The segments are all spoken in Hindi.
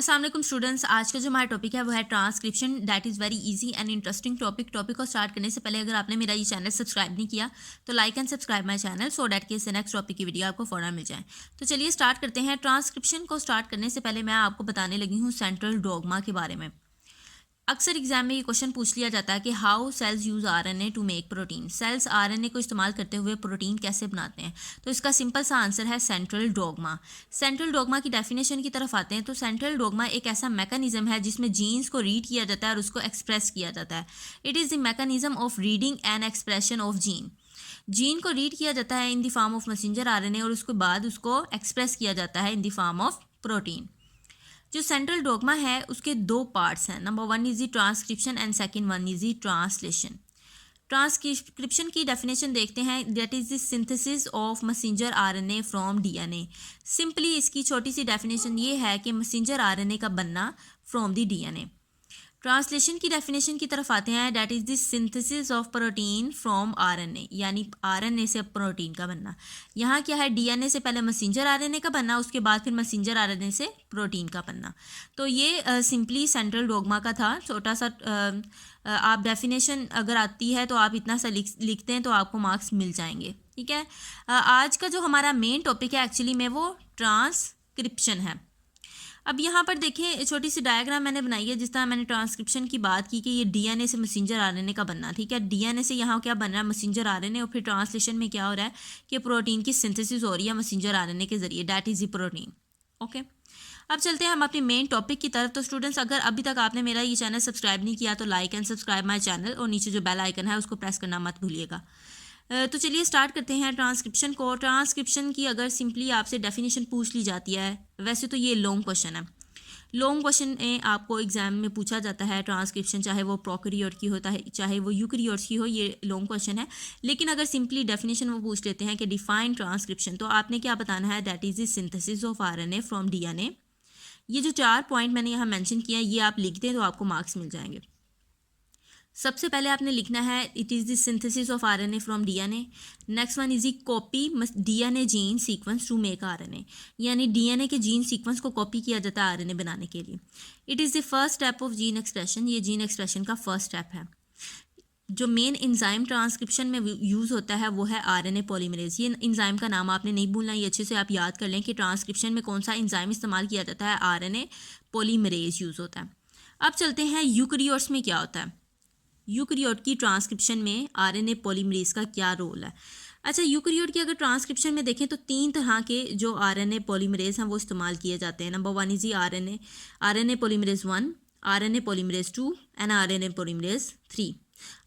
अस्सलाम वालेकुम स्टूडेंट्स। आज का जो हमारा टॉपिक है वो है transcription. That is very easy and interesting topic को स्टार्ट करने से पहले अगर आपने मेरा ये चैनल सब्सक्राइब नहीं किया तो like and subscribe my channel so that के नेक्स्ट टॉपिक की वीडियो आपको फ़ौरन मिल जाए। तो चलिए स्टार्ट करते हैं। ट्रांसक्रिप्शन को स्टार्ट करने से पहले मैं आपको बताने लगी हूँ सेंट्रल डोग्मा के बारे में। अक्सर एग्जाम में ये क्वेश्चन पूछ लिया जाता है कि how cells use RNA to make protein. Cells RNA को इस्तेमाल करते हुए प्रोटीन कैसे बनाते हैं? तो इसका सिंपल सा आंसर है सेंट्रल डोग्मा। सेंट्रल डोग्मा की डेफिनेशन की तरफ आते हैं तो सेंट्रल डोग्मा एक ऐसा मैकेनिज्म है जिसमें जीन्स को रीड किया जाता है और उसको एक्सप्रेस किया जाता है। It is the mechanism of reading and expression of gene को रीड किया जाता है in the form of messenger RNA और उसके बाद उसको एक्सप्रेस किया जाता है in the form of protein. जो सेंट्रल डोग्मा है उसके दो पार्ट्स हैं। Number one is the transcription and second one is the translation. Transcription की डेफिनेशन देखते हैं। That is the synthesis of messenger RNA from DNA. Simply इसकी छोटी सी डेफिनेशन ये है कि मैसेंजर आरएनए का बनना फ्रॉम द डीएनए। ट्रांसलेशन की डेफिनेशन की तरफ आते हैं। That is the synthesis of protein from RNA, यानी आरएनए से प्रोटीन का बनना। यहाँ क्या है, डीएनए से पहले मैसेंजर आरएनए का बनना, उसके बाद फिर मैसेंजर आरएनए से प्रोटीन का बनना। तो ये सिंपली सेंट्रल डोग्मा का था। छोटा सा आप डेफिनेशन अगर आती है तो आप इतना सा लिखते हैं तो आपको मार्क्स मिल जाएंगे। ठीक है। आज का जो हमारा मेन टॉपिक है एक्चुअली में वो ट्रांसक्रिप्शन है। अब यहाँ पर देखें, छोटी सी डायग्राम मैंने बनाई है। जिस तरह मैंने ट्रांसक्रिप्शन की बात की कि ये डीएनए से मैसेंजर आरएनए का बनना। ठीक है, डीएनए से यहाँ क्या बन रहा है, मैसेंजर आरएनए, और फिर ट्रांसलेशन में क्या हो रहा है कि प्रोटीन की सिंथेसिस हो रही है मैसेंजर आरएनए के जरिए। That is the protein. Okay, अब चलते हैं हम अपने मेन टॉपिक की तरफ। तो स्टूडेंट्स, अगर अभी तक आपने मेरा ये चैनल सब्सक्राइब नहीं किया तो like and subscribe my channel, और नीचे जो बेल आइकन है उसको प्रेस करना मत भूलिएगा। तो चलिए स्टार्ट करते हैं ट्रांसक्रिप्शन को। ट्रांसक्रिप्शन की अगर सिंपली आपसे डेफिनेशन पूछ ली जाती है, वैसे तो ये लॉन्ग क्वेश्चन है। लॉन्ग क्वेश्चन में आपको एग्जाम में पूछा जाता है ट्रांसक्रिप्शन, चाहे वो प्रोकैरियोट की होता है चाहे वो यूकैरियोट्स की हो, ये लॉन्ग क्वेश्चन है। लेकिन अगर सिंपली डेफिनेशन वो पूछ लेते हैं कि डिफाइन ट्रांसक्रिप्शन, तो आपने क्या बताना है, that is the synthesis of RNA from DNA. ये जो 4 पॉइंट मैंने यहाँ मेंशन किया है ये आप लिख दें तो आपको मार्क्स मिल जाएंगे। सबसे पहले आपने लिखना है it is the synthesis of RNA from DNA. Next one is the copy DNA gene sequence to make RNA, यानी डीएनए के जीन सीक्वेंस को कॉपी किया जाता है आरएनए बनाने के लिए। It is the first step of gene expression, ये जीन एक्सप्रेशन का फर्स्ट स्टेप है। जो मेन इंजाइम ट्रांसक्रिप्शन में यूज़ होता है वो है आरएनए पॉलीमरेज। ये इंजाइम का नाम आपने नहीं भूलना, ये अच्छे से आप याद कर लें कि ट्रांसक्रिप्शन में कौन सा इंजाइम इस्तेमाल किया जाता है, आरएनए पॉलीमरेज यूज़ होता है। अब चलते हैं यूकैरियोट्स में क्या होता है। यूकैरियोट की ट्रांसक्रिप्शन में आरएनए पॉलीमरेज का क्या रोल है। अच्छा, यूकैरियोट की अगर ट्रांसक्रिप्शन में देखें तो 3 तरह के जो आरएनए पॉलीमरेज हैं वो इस्तेमाल किए जाते हैं। Number one is RNA polymerase 1, RNA polymerase 2 and RNA polymerase 3।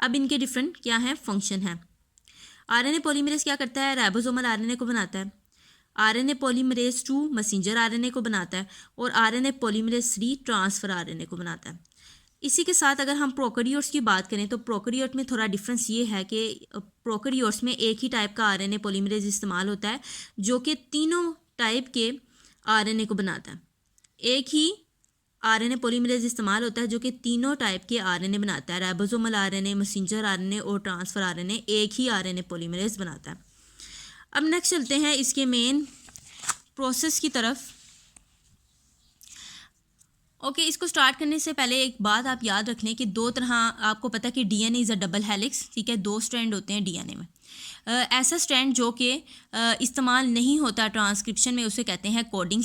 अब इनके डिफरेंट क्या हैं, फंक्शन है। आरएनए पॉलीमरेज क्या करता है, राइबोसोमल आरएनए को बनाता है। आरएनए पॉलीमरेज 2 मैसेंजर आरएनए को बनाता है और आरएनए पॉलीमरेज 3 ट्रांसफर आरएनए को बनाता है। इसी के साथ अगर हम प्रोकैरियोट्स की बात करें तो प्रोकैरियोट में थोड़ा डिफरेंस ये है कि प्रोकैरियोट्स में एक ही टाइप का आरएनए पॉलीमरेज इस्तेमाल होता है जो कि तीनों टाइप के आरएनए को बनाता है। एक ही आरएनए पॉलीमरेज इस्तेमाल होता है जो कि तीनों टाइप के आरएनए बनाता है। राइबोसोमल आरएनए, मैसेंजर आरएनए और ट्रांसफर आरएनए एक ही आरएनए पॉलीमरेज बनाता है। अब नेक्स्ट चलते हैं इसके मेन प्रोसेस की तरफ। ओके, इसको स्टार्ट करने से पहले एक बात आप याद रख लें कि 2 तरह, आपको पता है कि DNA is a double helix. ठीक है, 2 स्ट्रैंड होते हैं डीएनए में। ऐसा स्ट्रैंड जो कि इस्तेमाल नहीं होता ट्रांसक्रिप्शन में उसे कहते हैं कोडिंग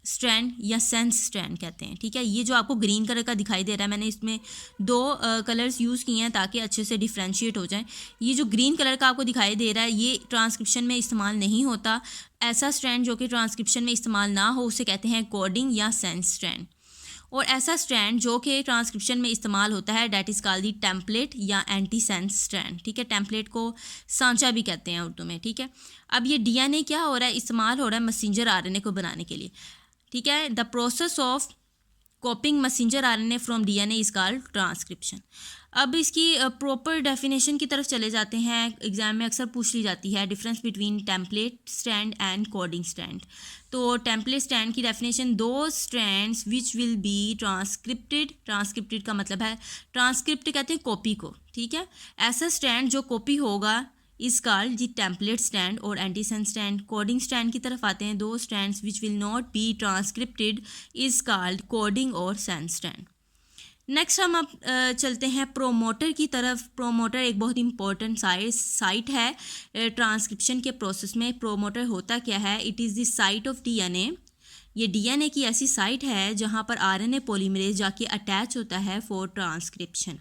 स्ट्रैंड या सेंस स्ट्रैंड कहते हैं। ठीक है, ये जो आपको ग्रीन कलर का दिखाई दे रहा है, मैंने इसमें 2 कलर्स यूज़ किए हैं ताकि अच्छे से डिफ्रेंशिएट हो जाए। ये जो ग्रीन कलर का आपको दिखाई दे रहा है ये ट्रांसक्रिप्शन में इस्तेमाल नहीं होता। ऐसा स्ट्रैंड जो कि ट्रांसक्रिप्शन में इस्तेमाल ना हो उसे कहते हैं कोडिंग या सेंस स्ट्रैंड। और ऐसा स्ट्रैंड जो कि ट्रांसक्रिप्शन में इस्तेमाल होता है that is called the template या एंटी सेंस स्ट्रैंड। ठीक है, टेम्पलेट को सांचा भी कहते हैं उर्दू में। ठीक है, अब ये डीएनए क्या हो रहा है, इस्तेमाल हो रहा है मैसेंजर आरएनए को बनाने के लिए। ठीक है, the process of कॉपिंग messenger RNA from DNA is called transcription. अब इसकी प्रॉपर डेफिनेशन की तरफ चले जाते हैं। एग्जाम में अक्सर पूछ ली जाती है difference between template strand and coding strand. तो टेम्पलेट स्ट्रैंड की डेफिनेशन, दो strands which will be transcripted का मतलब है ट्रांसक्रिप्ट कहते हैं कॉपी को। ठीक है, ऐसा स्ट्रैंड जो कॉपी होगा is called the template stand और एंटीसेंस स्टैंड। कोडिंग स्टैंड की तरफ आते हैं, दो stands which will not be transcripted is called coding और सेंस स्टैंड। नेक्स्ट हम अब चलते हैं प्रोमोटर की तरफ। प्रोमोटर एक बहुत इंपॉर्टेंट साइट है ट्रांसक्रिप्शन के प्रोसेस में। प्रोमोटर होता क्या है? It is the site of DNA. ये डीएनए की ऐसी साइट है जहाँ पर आरएनए पॉलीमरेज जाके अटैच होता है फॉर ट्रांसक्रिप्शन,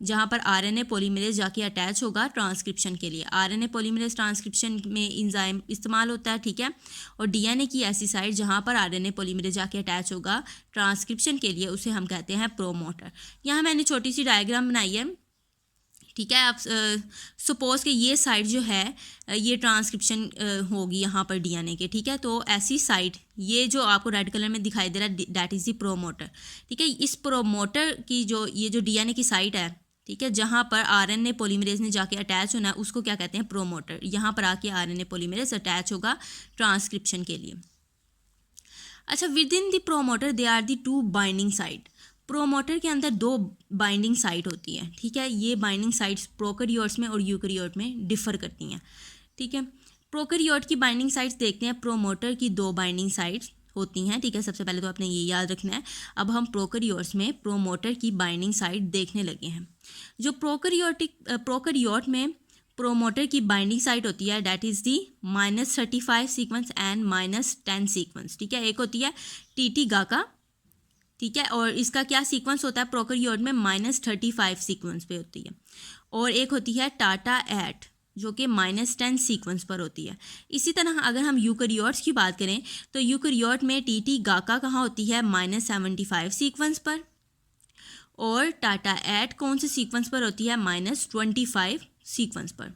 जहाँ पर आरएनए पॉलीमरेज जाके अटैच होगा ट्रांसक्रिप्शन के लिए। आरएनए पॉलीमरेज ट्रांसक्रिप्शन में एंजाइम इस्तेमाल होता है, ठीक है। और डीएनए की ऐसी साइट जहाँ पर आरएनए पॉलीमरेज जाके अटैच होगा ट्रांसक्रिप्शन के लिए, उसे हम कहते हैं प्रोमोटर। यहाँ मैंने छोटी सी डायग्राम बनाई है, ठीक है। आप सपोज़ कि ये साइट जो है ये ट्रांसक्रिप्शन होगी यहाँ पर डीएनए के, ठीक है। तो ऐसी साइट, ये जो आपको रेड कलर में दिखाई दे रहा है, दैट इज़ द प्रोमोटर, ठीक है। इस प्रोमोटर की जो ये जो डीएनए की साइट है, ठीक है, जहाँ पर आरएनए पॉलीमरेज ने जाके अटैच होना है, उसको क्या कहते हैं? प्रोमोटर। यहाँ पर आके आरएनए पॉलीमरेज अटैच होगा ट्रांसक्रिप्शन के लिए। अच्छा, within the promoter they are the two binding site. Promoter के अंदर दो बाइंडिंग साइट होती है, ठीक है। ये बाइंडिंग साइट्स प्रोकैरियोट्स में और यूकैरियोट में डिफर करती हैं, ठीक है। प्रोकैरियोट की बाइंडिंग साइट्स देखते हैं। प्रोमोटर की दो बाइंडिंग साइट्स होती हैं, ठीक है। सबसे पहले तो आपने ये याद रखना है। अब हम प्रोकैरियोट्स में प्रोमोटर की बाइंडिंग साइट देखने लगे हैं। जो प्रोकैरियोट में प्रोमोटर की बाइंडिंग साइट होती है, that is the -35 sequence and -10 sequence, ठीक है। एक होती है टीटी गाका, ठीक है, और इसका क्या सीक्वेंस होता है? प्रोकैरियोट में -35 सीक्वेंस पे होती है। और एक होती है टाटा एट, जो कि -10 सीक्वेंस पर होती है। इसी तरह अगर हम यूकैरियोट्स की बात करें तो यूकैरियोट में टीटी गाका कहाँ होती है? -75 सीक्वेंस पर। और टाटा एट कौन से सीक्वेंस पर होती है? -25 सीक्वेंस पर,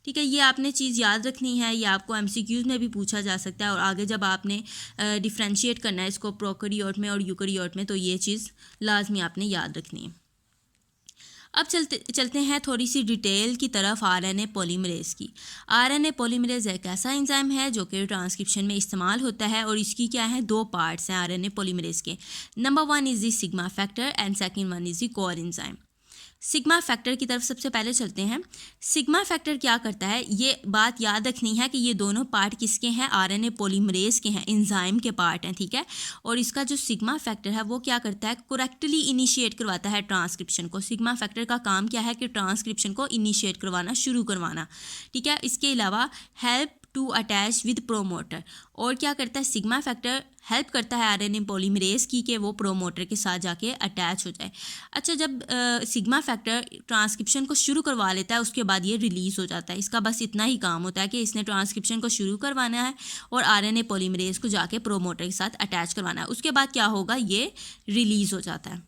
ठीक है। ये आपने चीज़ याद रखनी है, ये आपको एमसीक्यूज़ में भी पूछा जा सकता है। और आगे जब आपने डिफ्रेंशिएट करना है इसको प्रोकैरियोट में और यूकैरियोट में, तो ये चीज़ लाजमी आपने याद रखनी है। अब चलते हैं थोड़ी सी डिटेल की तरफ आरएनए पॉलीमरेज की। आरएनए पॉलीमरेज एक ऐसा एंजाइम है जो कि ट्रांसक्रिप्शन में इस्तेमाल होता है, और इसकी क्या है? दो पार्ट्स हैं आरएनए पॉलीमरेज के। Number 1 is the sigma factor and second 1 is the core enzyme. Sigma factor की तरफ सबसे पहले चलते हैं। सिग्मा फैक्टर क्या करता है? ये बात याद रखनी है कि ये दोनों पार्ट किसके हैं? आरएनए पॉलीमरेज के हैं, एंजाइम के पार्ट हैं, ठीक है। और इसका जो सिग्मा फैक्टर है वो क्या करता है? करेक्टली इनिशिएट करवाता है ट्रांसक्रिप्शन को। सिग्मा फैक्टर का काम क्या है? कि ट्रांसक्रिप्शन को इनिशिएट करवाना, शुरू करवाना, ठीक है। इसके अलावा help to attach with promoter. और क्या करता है? सिग्मा फैक्टर हेल्प करता है आरएनए पॉलीमरेज की कि वो प्रोमोटर के साथ जाके अटैच हो जाए। अच्छा, जब सिग्मा फैक्टर ट्रांसक्रिप्शन को शुरू करवा लेता है, उसके बाद ये रिलीज़ हो जाता है। इसका बस इतना ही काम होता है कि इसने ट्रांसक्रिप्शन को शुरू करवाना है और आरएनए पॉलीमरेज को जाके प्रोमोटर के साथ अटैच करवाना है। उसके बाद क्या होगा? ये रिलीज़ हो जाता है।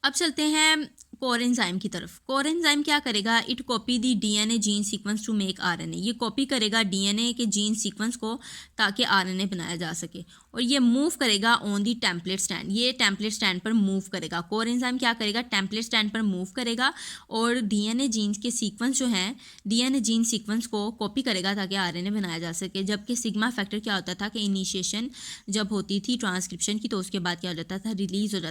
अब चलते हैं कोर एंजाइम की तरफ। कोर एंजाइम क्या करेगा? It copy the DNA gene sequence to make RNA. ये कॉपी करेगा डीएनए के जीन सीक्वेंस को ताकि आरएनए बनाया जा सके। और ये मूव करेगा ऑन दी टेम्पलेट स्टैंड। ये टेम्पलेट स्टैंड पर मूव करेगा। कोर एंजाइम क्या करेगा? टेम्पलेट स्टैंड पर मूव करेगा और डीएनए जीन्स के सीक्वेंस जो हैं, डीएनए जीन सीक्वेंस को कॉपी करेगा ताकि आरएनए बनाया जा सके। जबकि सिग्मा फैक्टर क्या होता था कि इनिशिएशन जब होती थी ट्रांसक्रिप्शन की, तो उसके बाद क्या हो जाता था? रिलीज़ हो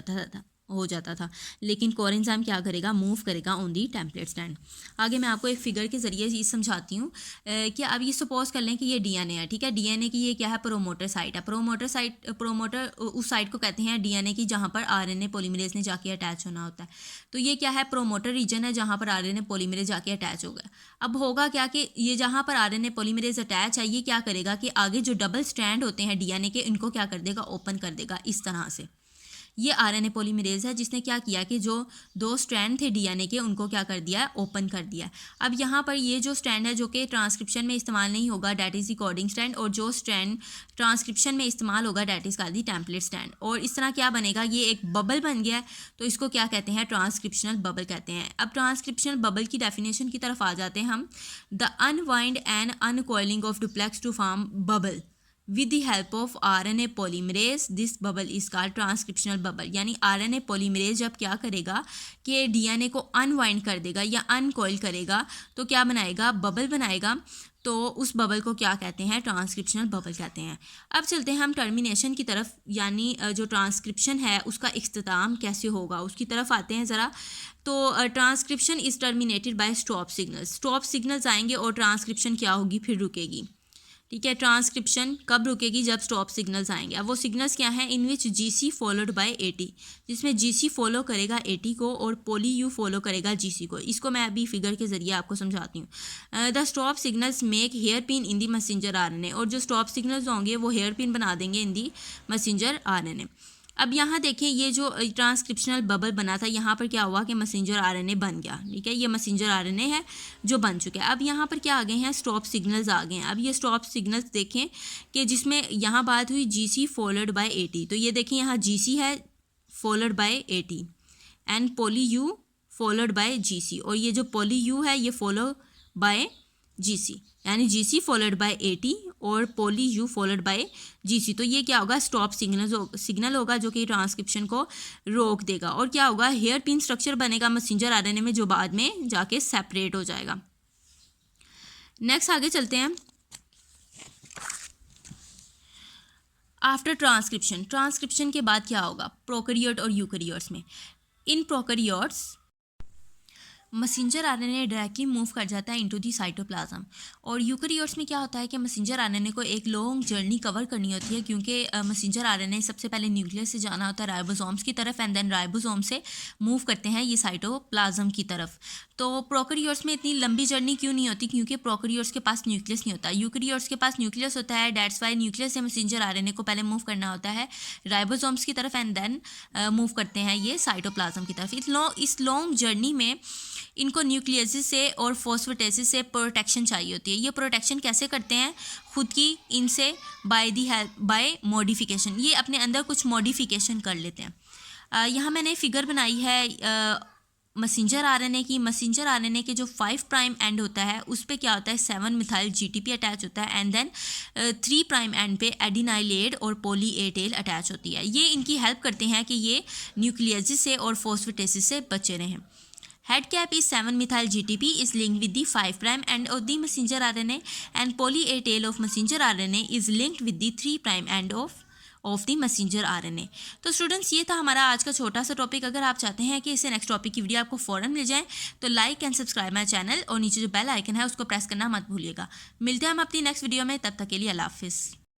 जाता था। लेकिन कोर एंजाइम क्या करेगा? मूव करेगा ऑन दी टेम्पलेट स्टैंड। आगे मैं आपको एक फिगर के ज़रिए ये समझाती हूँ कि अब ये सपोज कर लें कि ये डीएनए है, ठीक है। डीएनए की ये क्या है? प्रोमोटर साइट है। प्रोमोटर उस साइट को कहते हैं डीएनए की जहाँ पर आरएनए पॉलीमरेज ने जाके अटैच होना होता है। तो ये क्या है? प्रोमोटर रीजन है जहाँ पर आरएनए पॉलीमरेज जाके अटैच होगा। अब होगा क्या कि ये जहाँ पर आरएनए पॉलीमरेज अटैच है, ये क्या करेगा कि आगे जो डबल स्ट्रैंड होते हैं डीएनए के, इनको क्या कर देगा? ओपन कर देगा इस तरह से। ये आरएनए पॉलीमरेज है जिसने क्या किया कि जो दो स्ट्रैंड थे डीएनए के, उनको क्या कर दिया है? ओपन कर दिया। अब यहाँ पर ये जो स्ट्रैंड है जो कि ट्रांसक्रिप्शन में इस्तेमाल नहीं होगा, that is the coding strand, और जो स्ट्रैंड ट्रांसक्रिप्शन में इस्तेमाल होगा, that is called the template strand. और इस तरह क्या बनेगा? ये एक बबल बन गया है, तो इसको क्या कहते हैं? ट्रांसक्रिप्शनल बबल कहते हैं। अब ट्रांसक्रिप्शनल बबल की डेफिनेशन की तरफ आ जाते हैं हम। The unwind and uncoiling of duplex to form bubble with the help of RNA polymerase, this bubble is called transcriptional bubble। यानी RNA polymerase जब क्या करेगा कि डीएनए को अनवाइंड कर देगा या अनकॉइल करेगा, तो क्या बनाएगा? बबल बनाएगा। तो उस बबल को क्या कहते हैं, ट्रांसक्रिप्शनल बबल कहते हैं। अब चलते हैं हम टर्मिनेशन की तरफ, यानी जो ट्रांसक्रिप्शन है उसका इख्तिताम कैसे होगा उसकी तरफ आते हैं ज़रा। तो transcription is terminated bye stop signals. Stop signals आएंगे और ट्रांसक्रिप्शन क्या होगी, फिर रुकेगी। ठीक है, ट्रांसक्रिप्शन कब रुकेगी, जब स्टॉप सिग्नल्स आएंगे। अब वो सिग्नल्स क्या हैं, इन विच जीसी फॉलोड बाय एटी, जिसमें जीसी फॉलो करेगा एटी को और पोली यू फॉलो करेगा जीसी को। इसको मैं अभी फिगर के ज़रिए आपको समझाती हूँ। The stop signals make hairpin in the messenger RNA, और जो स्टॉप सिग्नल्स होंगे वो हेयर पिन बना देंगे इन दी मैसेंजर आरएनए। अब यहाँ देखें, ये जो ट्रांसक्रिप्शनल बबल बना था, यहाँ पर क्या हुआ कि मैसेंजर आरएनए बन गया। ठीक है, ये मैसेंजर आरएनए है जो बन चुका है। अब यहाँ पर क्या आ गए हैं, स्टॉप सिग्नल्स आ गए हैं। अब ये स्टॉप सिग्नल्स देखें कि जिसमें यहाँ बात हुई जीसी फॉलोड बाय एटी, तो ये देखें यहाँ जीसी है followed by AT and poly U followed by GC, और ये जो पोली यू है ये फॉलो बाय जीसी, यानी जीसी फॉलोड बाय एटी और poly U followed by GC. तो ये क्या होगा, स्टॉप सिग्नल होगा जो कि ट्रांसक्रिप्शन को रोक देगा। और क्या होगा, हेयर पिन स्ट्रक्चर बनेगा मैसेंजर आरएनए में, जो बाद में जाके सेपरेट हो जाएगा। नेक्स्ट आगे चलते हैं। आफ्टर ट्रांसक्रिप्शन, ट्रांसक्रिप्शन के बाद क्या होगा, प्रोकैरियोट और यूकैरियोट्स में। In prokaryotes messenger RNA directly move कर जाता है इनटू दी साइटोप्लाज्म, और यूकैरियोट्स में क्या होता है कि मैसेंजर आरएनए को एक लॉन्ग जर्नी कवर करनी होती है, क्योंकि मैसेंजर आरएनए सबसे पहले न्यूक्लियस से जाना होता है राइबोसोम्स की तरफ, एंड देन राइबोसोम से मूव करते हैं ये साइटोप्लाज्म की तरफ। तो प्रोकैरियोट्स में इतनी लंबी जर्नी क्यों नहीं होती, क्योंकि प्रोकैरियोट्स के पास न्यूक्लियस नहीं होता, यूकैरियोट्स के पास न्यूक्लियस होता है। दैट्स वाई न्यूक्लियस से मैसेंजर आरएनए को पहले मूव करना होता है राइबोसोम्स की तरफ, एंड देन मूव करते हैं ये साइटोप्लाज्म की तरफ। इस लॉन्ग जर्नी में इनको न्यूक्लियसिस से और फॉस्फेटेसिस से प्रोटेक्शन चाहिए होती है। ये प्रोटेक्शन कैसे करते हैं, खुद की इनसे बाय मॉडिफिकेशन, ये अपने अंदर कुछ मॉडिफिकेशन कर लेते हैं। यहाँ मैंने फिगर बनाई है मैसेंजर आरएनए की। मैसेंजर आरएनए के जो 5 प्राइम एंड होता है उस पे क्या होता है, 7 मिथाइल जीटीपी अटैच होता है, एंड देन 3 प्राइम एंड पे एडिनाइलेट और पोली ए टेल अटैच होती है। ये इनकी हेल्प करते हैं कि ये न्यूक्लियसिस से और फॉस्फेटेसिस से बचे रहें। Head cap is 7-methyl GTP is linked with the 5' end of the messenger RNA, and poly A tail of messenger RNA is linked with the 3' end of the messenger RNA। तो स्टूडेंट्स, ये था हमारा आज का छोटा सा टॉपिक। अगर आप चाहते हैं कि इससे नेक्स्ट टॉपिक की वीडियो आपको फ़ौरन मिल जाए तो like and subscribe my channel, और नीचे जो बेल आइकन है उसको प्रेस करना मत भूलिएगा। मिलते हैं हम अपनी नेक्स्ट वीडियो में, तब तक के लिए अल्लाह हाफिज़।